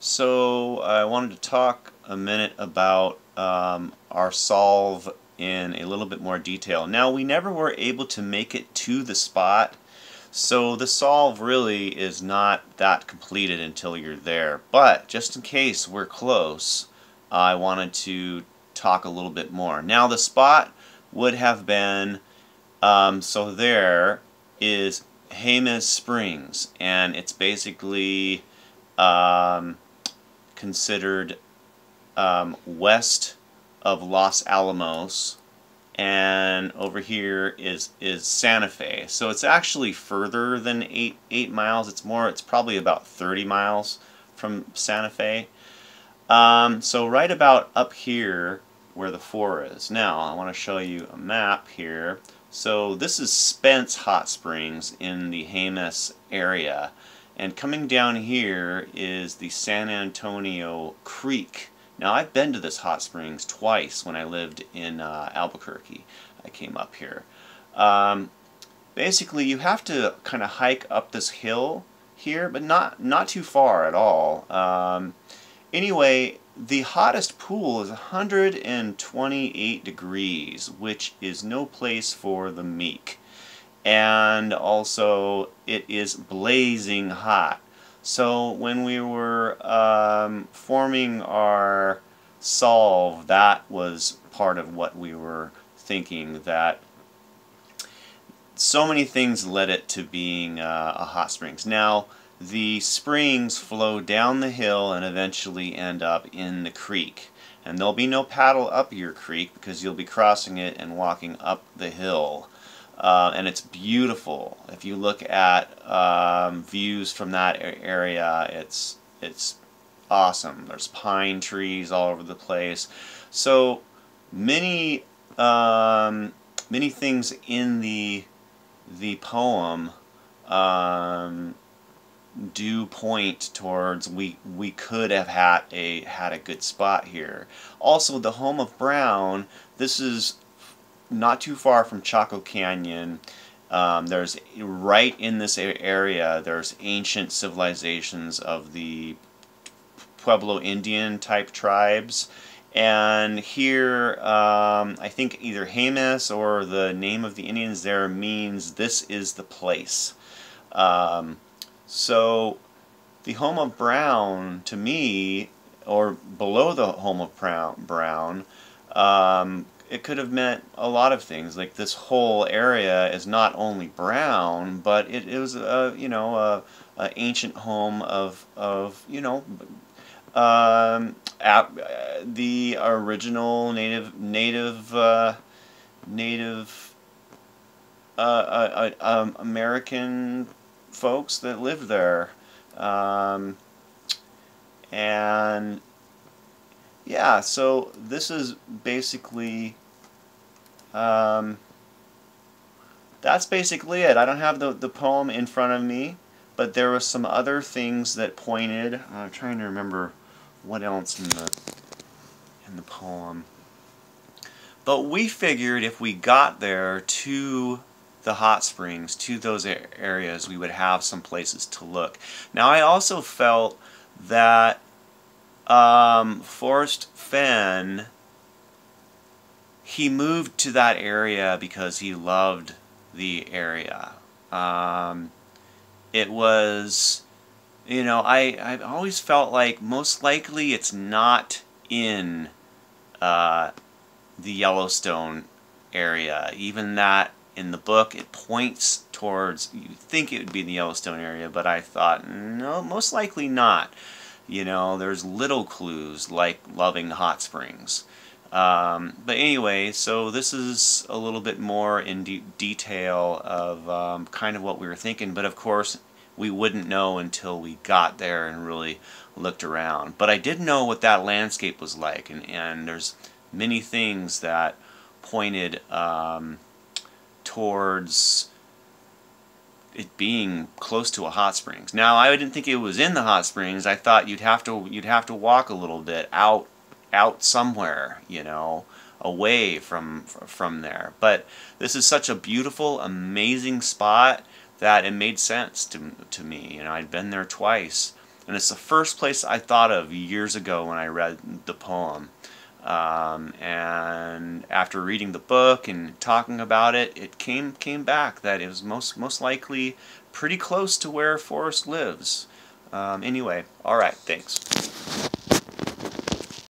So I wanted to talk a minute about our solve in a little bit more detail. Now, we never were able to make it to the spot, so the solve really is not that completed until you're there. But just in case we're close, I wanted to talk a little bit more. Now, the spot would have been, so there is Jemez Springs, and it's basically um, considered west of Los Alamos, and over here is Santa Fe. So it's actually further than eight miles. It's probably about 30 miles from Santa Fe. So right about up here where the 4 is. Now I want to show you a map here. So this is Spence Hot Springs in the Jemez area. And coming down here is the San Antonio Creek. Now, I've been to this hot springs twice when I lived in Albuquerque. I came up here. Basically, you have to kind of hike up this hill here, but not too far at all. Anyway, the hottest pool is 128 degrees, which is no place for the meek. And also, it is blazing hot. So when we were forming our solve, that was part of what we were thinking, that so many things led it to being a hot springs. Now, the springs flow down the hill and eventually end up in the creek. And there'll be no paddle up your creek because you'll be crossing it and walking up the hill. And it's beautiful. If you look at views from that area, it's awesome. There's pine trees all over the place. So many many things in the poem do point towards we could have had a good spot here. Also, the home of Brown. This is not too far from Chaco Canyon. There's right in this area, there's ancient civilizations of the Pueblo Indian type tribes, and here I think either Jemez or the name of the Indians there means this is the place. So the home of Brown, to me, or below the home of Brown, it could have meant a lot of things. Like, this whole area is not only brown, but it was a ancient home of the original native American folks that lived there, and yeah, so this is basically that's basically it. I don't have the poem in front of me, but there were some other things that pointed. I'm trying to remember what else in the poem. But we figured if we got there to the hot springs, to those areas, we would have some places to look. Now, I also felt that Forrest Fenn, he moved to that area because he loved the area. It was, I've always felt like most likely it's not in the Yellowstone area. Even that in the book, it points towards, you think it would be in the Yellowstone area, but I thought, no, most likely not. There's little clues like loving hot springs. But anyway, so this is a little bit more in detail of kind of what we were thinking, but of course we wouldn't know until we got there and really looked around. But I did know what that landscape was like, and there's many things that pointed towards it being close to a hot springs. Now, I didn't think it was in the hot springs. I thought you'd have to walk a little bit out somewhere, away from there. But this is such a beautiful, amazing spot that it made sense to me. I'd been there twice, And it's the first place I thought of years ago when I read the poem. And after reading the book and talking about it, it came back that it was most likely pretty close to where Forrest lives. Anyway, all right, thanks.